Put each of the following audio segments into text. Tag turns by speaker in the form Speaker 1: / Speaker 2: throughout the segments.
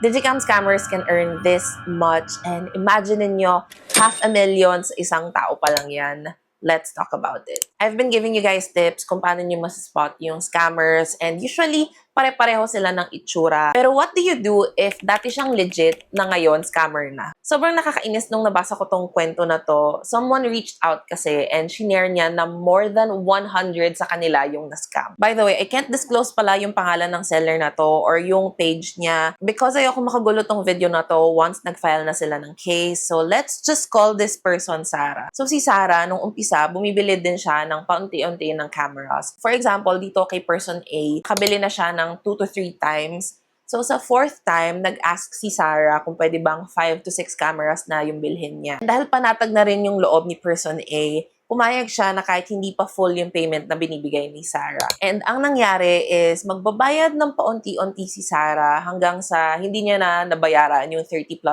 Speaker 1: Digicam scammers can earn this much, and imagine ninyo, 500,000 sa isang tao pa lang yan. Let's talk about it. I've been giving you guys tips kung paano nyo mas-spot yung scammers, and usually, pare-pareho sila ng itsura. Pero what do you do if dati siyang legit na ngayon scammer na? Sobrang nakakainis nung nabasa ko tong kwento na to. Someone reached out kasi and shinare niya na more than 100 sa kanila yung na-scam. By the way, I can't disclose pala yung pangalan ng seller na to or yung page niya because ayoko makagulo tong video na to once nag-file na sila ng case. So let's just call this person Sarah. So si Sarah, nung umpisa, bumibili din siya ng paunti-unti ng cameras. For example, dito kay person A, kabili na siya ng 2 to 3 times. So sa 4th time, nag-ask si Sarah kung pwede bang 5 to 6 cameras na yung bilhin niya. Dahil panatag na rin yung loob ni person A, pumayag siya na kahit hindi pa full yung payment na binibigay ni Sarah. And ang nangyari is, magbabayad ng paunti-unti si Sarah hanggang sa hindi niya na nabayaran yung 30,000+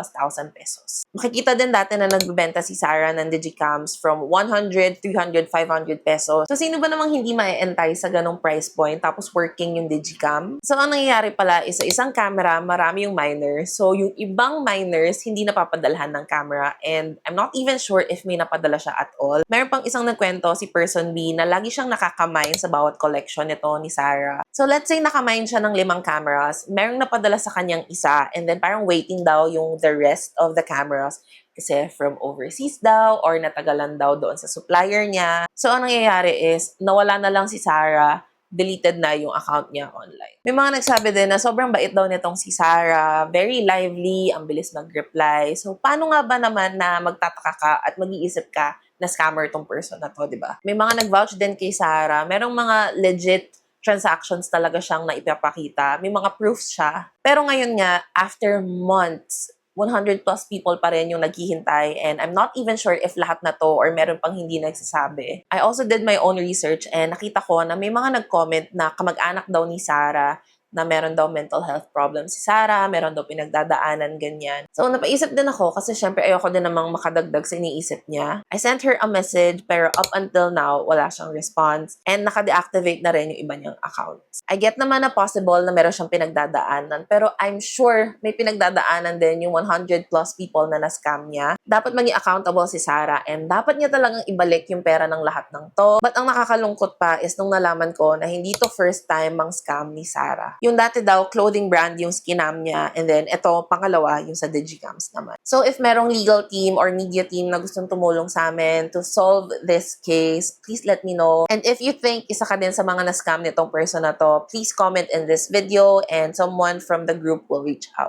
Speaker 1: pesos. Makikita din dati na nagbebenta si Sarah ng digicams from 100, 300, 500 pesos. So sino ba namang hindi ma-entice sa ganong price point tapos working yung digicam? So ang nangyayari pala is sa isang camera, marami yung miners. So yung ibang miners, hindi napapadalhan ng camera, and I'm not even sure if may napadala siya at all. Meron pang isang nagkwento, si person B, na lagi siyang nakakamine sa bawat collection nito ni Sarah. So let's say nakamine siya ng 5 cameras, merong napadala sa kanyang isa, and then parang waiting daw yung the rest of the cameras kasi from overseas daw or natagalan daw doon sa supplier niya. So ang nangyayari is, nawala na lang si Sarah, deleted na yung account niya online. May mga nagsabi din na sobrang bait daw nitong si Sarah, very lively, ang bilis mag-reply. So paano nga ba naman na magtataka ka at mag-iisip ka na scammer tong person na to, di ba? May mga nag-vouch din kay Sarah. Merong mga legit transactions talaga siyang naipapakita. May mga proofs siya. Pero ngayon nga, after months, 100+ people pa rin yung naghihintay, and I'm not even sure if lahat na to or meron pang hindi nagsasabi. I also did my own research and nakita ko na may mga nag-comment na kamag-anak daw ni Sarah na meron daw mental health problem si Sarah, meron daw pinagdadaanan, ganyan. So, napaisip din ako kasi syempre ayoko din namang makadagdag sa iniisip niya. I sent her a message pero up until now, wala siyang response, and naka-deactivate na rin yung iba niyang accounts. I get naman na possible na meron siyang pinagdadaanan, pero I'm sure may pinagdadaanan din yung 100+ people na na-scam niya. Dapat maging accountable si Sarah, and dapat niya talagang ibalik yung pera ng lahat ng to. But ang nakakalungkot pa is nung nalaman ko na hindi to first time mang scam ni Sarah. Yung dati daw, clothing brand yung skinam niya, and then ito, pangalawa, yung sa digicams naman. So if merong legal team or media team na gustong tumulong sa amin to solve this case, please let me know. And if you think isa ka din sa mga na-scam nitong person na to, please comment in this video and someone from the group will reach out.